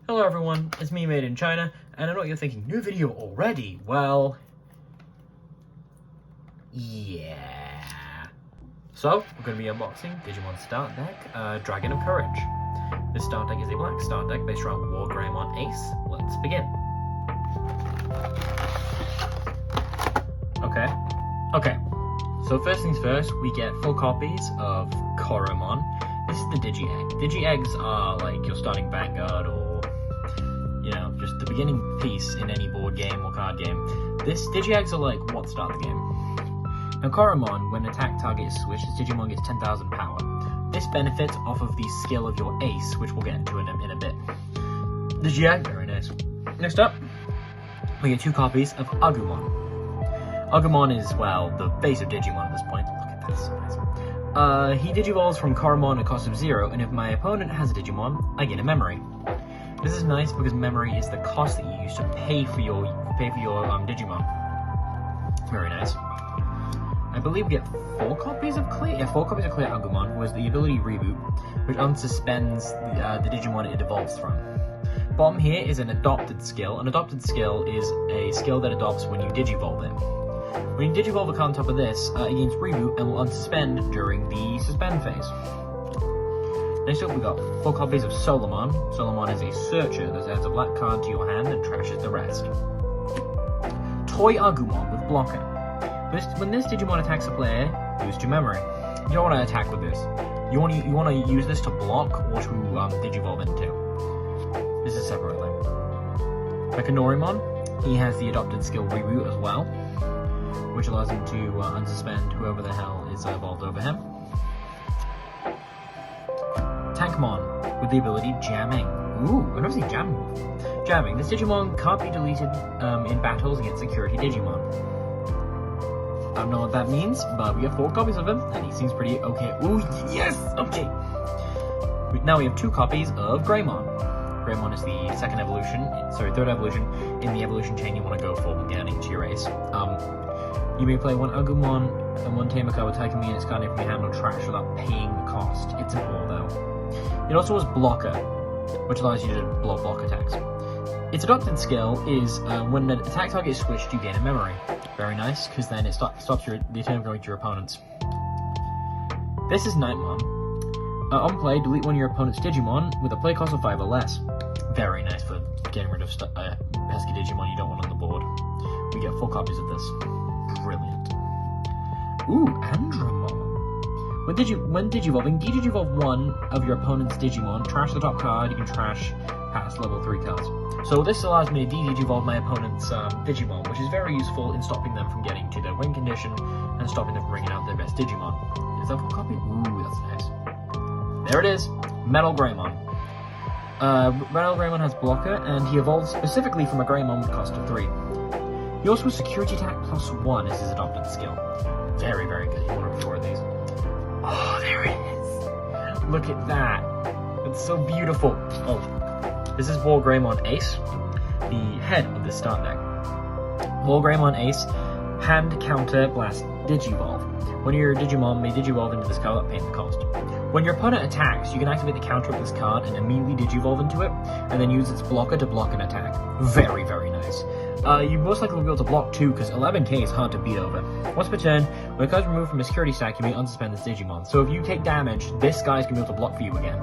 Hello everyone, it's me, Made in China, and I know what you're thinking, new video already? Well, yeah. So, we're going to be unboxing Digimon Starter Deck Dragon of Courage. This starter deck is a black starter deck based around War Greymon Ace. Let's begin. Okay. So first things first, we get 4 copies of Koromon. This is the Digi-Egg. Digi-Eggs are like your starting Vanguard or just the beginning piece in any board game or card game. This Digi-Eggs are like what start the game. Now Koromon, when attack target is switched, this Digimon gets 10,000 power. This benefits off of the skill of your ace, which we'll get into in a bit. Digi-Egg, very nice. Next up, we get 2 copies of Agumon. Agumon is, well, the base of Digimon at this point. Look at that, so nice. He digivolves from Koromon at a cost of 0, and if my opponent has a Digimon, I get a memory. This is nice because memory is the cost that you use to pay for your Digimon. Very nice. I believe we get 4 copies of Clear. Yeah, 4 copies of Clear Agumon, who has the ability Reboot, which unsuspends the Digimon it evolves from. Bottom here is an adopted skill. An adopted skill is a skill that adopts when you digivolve it. When you digivolve a card on top of this, it gains Reboot and will unsuspend during the suspend phase. Next up, we got 4 copies of Solomon. Solomon is a searcher that adds a black card to your hand and trashes the rest. Toy Agumon with Blocker. When this Digimon attacks a player, boost your memory. You don't want to attack with this. You want to use this to block or to digivolve into. This is separately. Mechanorimon, he has the adopted skill Reboot as well, which allows him to unsuspend whoever the hell is evolved over him. Tankmon, with the ability Jamming. Ooh, I've never seen Jamming before. Jamming. This Digimon can't be deleted in battles against security Digimon. I don't know what that means, but we have 4 copies of him, and he seems pretty okay. Ooh, yes! Okay! Now we have 2 copies of Greymon. Greymon is the third evolution in the evolution chain you want to go for when getting to your ace. You may play 1 Agumon and 1 Tamaka with Taikami and its card name from your hand or trash without paying the cost. It's an all though. It also has Blocker, which allows you to block attacks. Its adopted skill is when an attack target is switched, you gain a memory. Very nice, because then it stops the turn going to your opponents. This is Nightmon. On play, delete one of your opponent's Digimon with a play cost of 5 or less. Very nice for getting rid of pesky Digimon you don't want on the board. We get 4 copies of this. Brilliant. Ooh, Andromon. When digivolving, de-digivolve 1 of your opponent's Digimon, trash the top card, you can trash past level 3 cards. So this allows me to de-digivolve my opponent's Digimon, which is very useful in stopping them from getting to their win condition and stopping them from bringing out their best Digimon. Is that 4 copy? Ooh, that's nice. There it is, Metal Greymon. Metal Greymon has Blocker, and he evolves specifically from a Greymon with cost of 3. He also has Security Attack plus 1 as his adopted skill. Very, very good. You want to 4 of these. Oh, there it is. Look at that. It's so beautiful. Oh, this is War Greymon Ace, the head of this start deck. War Greymon Ace, hand counter blast digivolve. When your Digimon may digivolve into this card without paying the cost. When your opponent attacks, you can activate the counter of this card and immediately digivolve into it, and then use its blocker to block an attack. Very, very nice. You most likely will be able to block 2 because 11k is hard to beat over. Once per turn, when a card is removed from a security stack, you may unsuspend this Digimon. So if you take damage, this guy's going to be able to block for you again.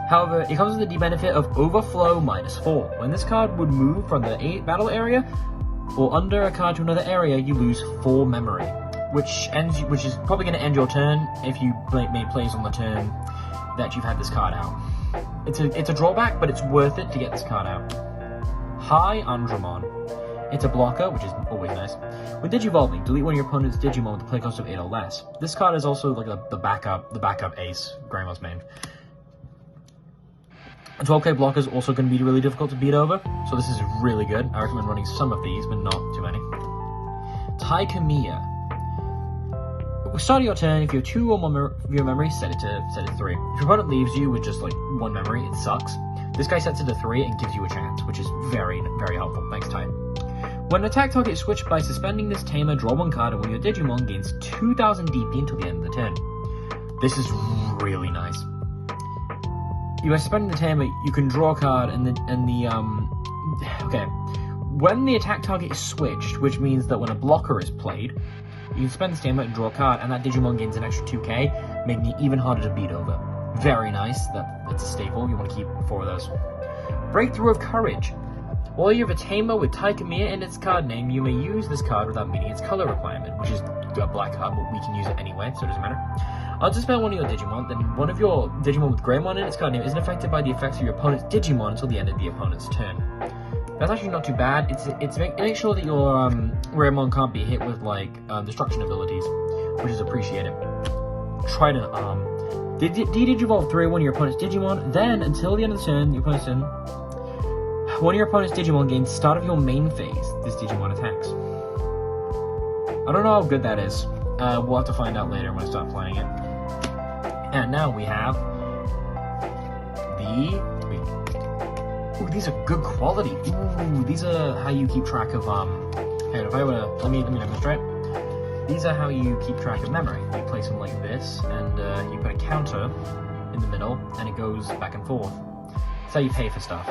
However, it comes with the benefit of Overflow -4. When this card would move from the battle area or under a card to another area, you lose 4 memory, which is probably going to end your turn if you made plays on the turn that you've had this card out. It's a drawback, but it's worth it to get this card out. High Andromon. It's a blocker, which is always nice. When digivolving, delete one of your opponent's Digimon with a play cost of 8 or less. This card is also like the backup ace, Greymon's main. A 12k blocker is also going to be really difficult to beat over, so this is really good. I recommend running some of these, but not too many. Taikamiya. At the start of your turn, if you have 2 or more of your memory, set it to 3. If your opponent leaves you with just like 1 memory, it sucks. This guy sets it to 3 and gives you a chance, which is very, very helpful. Thanks, Ty. When an attack target is switched by suspending this tamer, draw 1 card, and when your Digimon gains 2000 DP until the end of the turn. This is really nice. by spending the tamer, you can draw a card okay. When the attack target is switched, which means that when a blocker is played, you can spend the tamer and draw a card, and that Digimon gains an extra 2k, making it even harder to beat over. Very nice. That's a staple. You want to keep 4 of those. Breakthrough of Courage. While you have a tamer with Taikamiya in its card name, you may use this card without meeting its color requirement, which is a black card, but we can use it anyway, so it doesn't matter. Unsuspend one of your Digimon, then one of your Digimon with Greymon in its card name isn't affected by the effects of your opponent's Digimon until the end of the opponent's turn. That's actually not too bad. It makes sure that your Greymon can't be hit with like destruction abilities, which is appreciated. Trident Arm. De-Digivolve 3 one of your opponent's Digimon, then until the end of the turn, your opponent's turn, one of your opponent's Digimon gains start of your main phase. This Digimon attacks. I don't know how good that is. We'll have to find out later when I start playing it. And now we have Ooh, these are good quality. Ooh, these are how you keep track of here, if I were to let me demonstrate. These are how you keep track of memory. You place them like this, and you put a counter in the middle, and it goes back and forth. That's how you pay for stuff.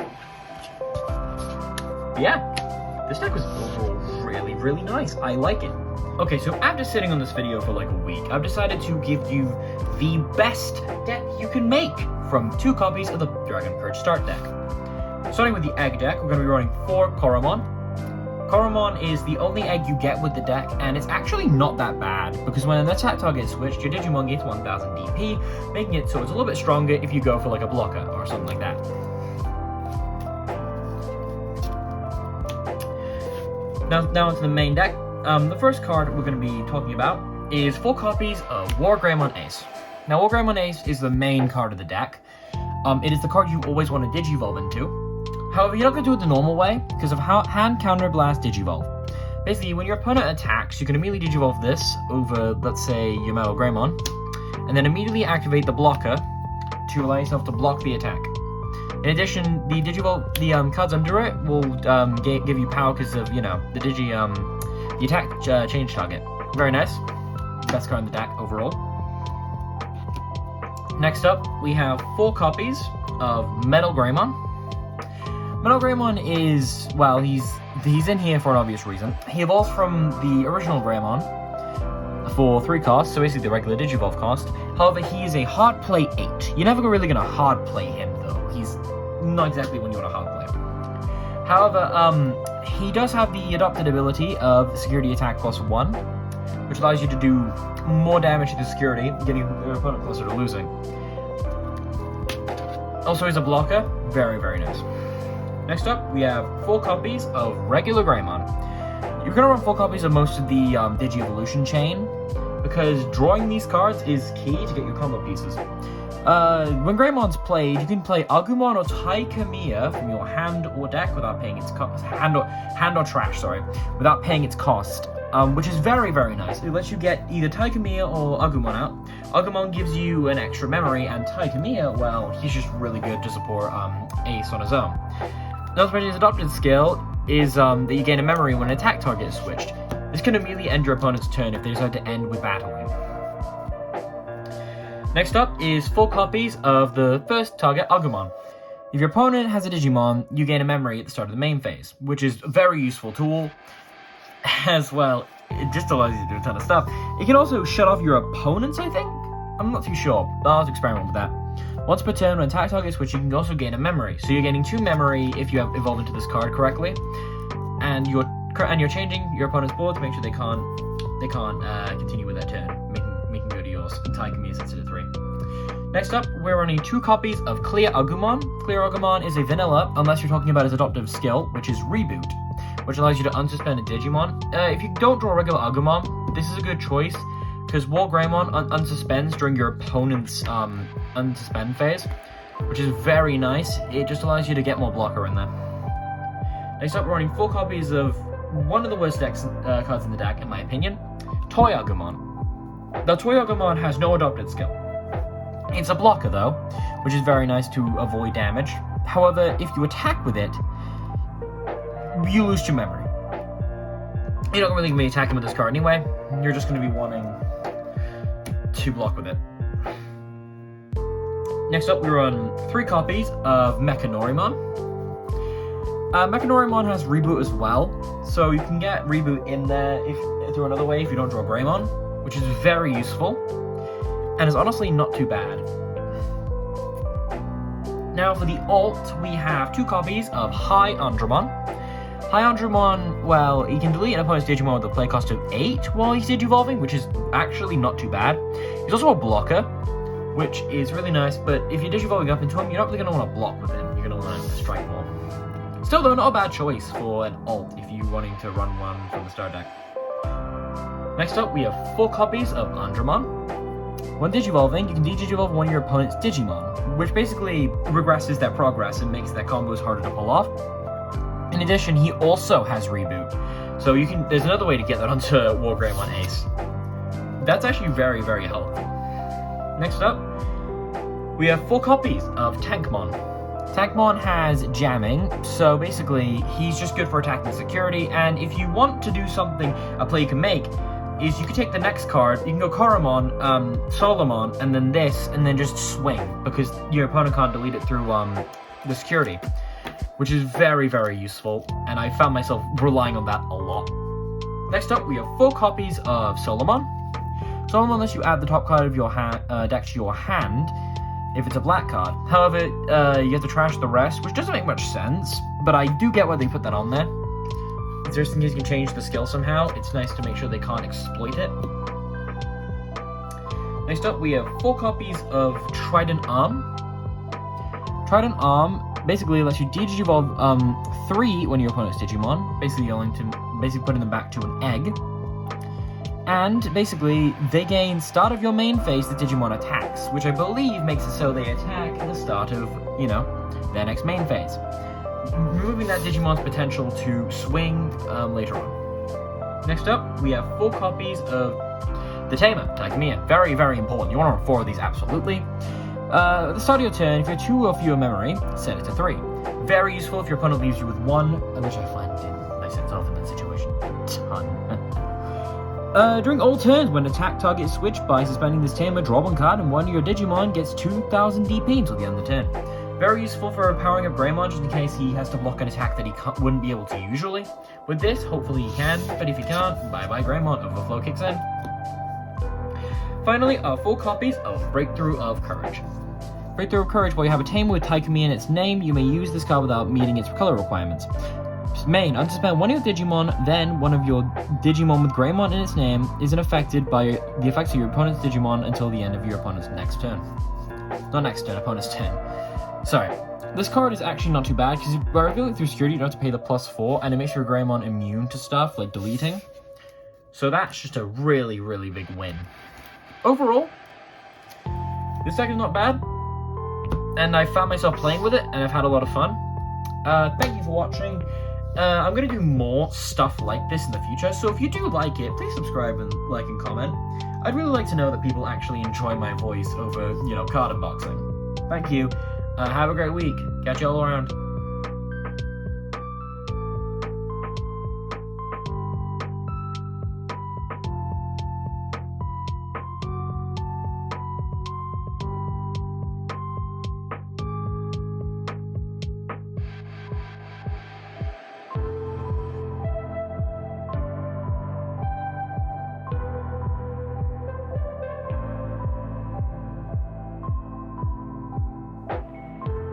But yeah, this deck was overall really, really nice. I like it. Okay, so after sitting on this video for like a week, I've decided to give you the best deck you can make from 2 copies of the Dragon Purge Start deck. Starting with the egg deck, we're going to be running 4 Koromon. Koromon is the only egg you get with the deck, and it's actually not that bad, because when an attack target is switched, your Digimon gains 1000 DP, making it so it's a little bit stronger if you go for like a blocker or something like that. Now onto the main deck. The first card we're going to be talking about is 4 copies of War Greymon Ace. Now, War Greymon Ace is the main card of the deck. It is the card you always want to Digivolve into. However, you're not going to do it the normal way, because of how Hand Counter Blast Digivolve. Basically, when your opponent attacks, you can immediately Digivolve this over, let's say, your Metal Greymon, and then immediately activate the blocker to allow yourself to block the attack. In addition, the cards under it will give you power because of, the attack change target. Very nice. Best card in the deck overall. Next up, we have 4 copies of Metal Greymon. Metal Greymon is, well, he's in here for an obvious reason. He evolves from the original Greymon for 3 costs, so basically the regular Digivolve cost. However, he is a hard play 8. You're never really going to hard play him, though. He's not exactly when you want to hard play him. However, he does have the adopted ability of Security Attack +1, which allows you to do more damage to the security, getting your opponent closer to losing. Also, he's a blocker. Very, very nice. Next up, we have 4 copies of regular Greymon. You're going to run 4 copies of most of the Digi-Evolution chain, because drawing these cards is key to get your combo pieces. When Greymon's played, you can play Agumon or Taikamiya from your hand or deck without paying its cost. Hand or trash, sorry, without paying its cost. Which is very, very nice. It lets you get either Taikamiya or Agumon out. Agumon gives you an extra memory, and Taikamiya, well, he's just really good to support Ace on his own. Another his adopted skill is that you gain a memory when an attack target is switched. This can immediately end your opponent's turn if they decide to end with battling. Next up is 4 copies of the first target, Agumon. If your opponent has a Digimon, you gain a memory at the start of the main phase, which is a very useful tool. As well, it just allows you to do a ton of stuff. It can also shut off your opponents, I think? I'm not too sure. I'll have to experiment with that. Once per turn, when attack target switch, you can also gain a memory. So you're gaining 2 memory if you have evolved into this card correctly. And you're changing your opponent's board to make sure they can't continue with their turn, making go to yours. Taikamiya sits at 3. Next up, we're running 2 copies of Clear Agumon. Clear Agumon is a vanilla, unless you're talking about his adoptive skill, which is Reboot, which allows you to unsuspend a Digimon. If you don't draw a regular Agumon, this is a good choice, because War Greymon unsuspends during your opponent's unsuspend phase, which is very nice. It just allows you to get more blocker in there. Next up, we're running 4 copies of one of the worst cards in the deck, in my opinion, Toy Agumon. Now, Toy Agumon has no adopted skill. It's a blocker, though, which is very nice to avoid damage. However, if you attack with it, you lose 2 memory. You're not really going to be attacking with this card anyway. You're just going to be wanting to block with it. Next up, we run 3 copies of Mechanorimon. Mechanorimon has Reboot as well, so you can get Reboot in there through another way if you don't draw Greymon, which is very useful, and is honestly not too bad. Now for the alt, we have 2 copies of High Andromon. High Andromon, well, he can delete an opponent's Digimon with a play cost of 8 while he's Digivolving, which is actually not too bad. He's also a blocker, which is really nice, but if you're Digivolving up into him, you're not really going to want to block with him. You're going to want to strike more. Still though, not a bad choice for an alt if you're wanting to run one from the starter deck. Next up, we have 4 copies of Andromon. When Digivolving, you can Digivolve one of your opponent's Digimon, which basically regresses their progress and makes their combos harder to pull off. In addition, he also has Reboot, so there's another way to get that onto Wargreymon Ace. That's actually very, very helpful. Next up, we have 4 copies of Tankmon. Tankmon has jamming, so basically he's just good for attacking security, and if you want to do something, a play you can make, is you can take the next card, you can go Koromon, Solomon, and then this, and then just swing, because your opponent can't delete it through the security, which is very, very useful, and I found myself relying on that a lot. Next up, we have 4 copies of Solomon. Solomon lets you add the top card of your deck to your hand, if it's a black card. However, you have to trash the rest, which doesn't make much sense, but I do get why they put that on there. Just in case you can change the skill somehow, it's nice to make sure they can't exploit it. Next up, we have 4 copies of Trident Arm. Trident Arm basically lets you Digivolve 3 when your opponent's Digimon, basically putting them back to an egg. And basically, they gain start of your main phase the Digimon attacks, which I believe makes it so they attack at the start of, their next main phase, removing that Digimon's potential to swing later on. Next up, we have 4 copies of the Tamer, Takemiya. Very, very important. You want to run 4 of these, absolutely. At the start of your turn, if you have 2 or fewer memory, set it to 3. Very useful if your opponent leaves you with 1, which I find makes sense off in that situation a ton. During all turns, when attack target is switched by suspending this Tamer, draw 1 card, and one of your Digimon gets 2000 DP until the end of the turn. Very useful for powering up Greymon, just in case he has to block an attack that he wouldn't be able to usually. With this, hopefully he can, but if he can't, bye-bye Greymon, Overflow kicks in. Finally, 4 copies of Breakthrough of Courage. Breakthrough of Courage, while you have a Tamer with Takemiya in its name, you may use this card without meeting its color requirements. Main, unsuspend one of your Digimon, then one of your Digimon with Greymon in its name isn't affected by the effects of your opponent's Digimon until the end of your opponent's next turn. Not next turn, opponent's turn. Sorry. This card is actually not too bad, because by revealing through security, you don't have to pay the +4, and it makes your Greymon immune to stuff, like deleting. So that's just a really, really big win. Overall, this deck is not bad, and I found myself playing with it, and I've had a lot of fun. Thank you for watching. I'm going to do more stuff like this in the future, so if you do like it, please subscribe and like and comment. I'd really like to know that people actually enjoy my voice over, card unboxing. Thank you. Have a great week. Catch you all around.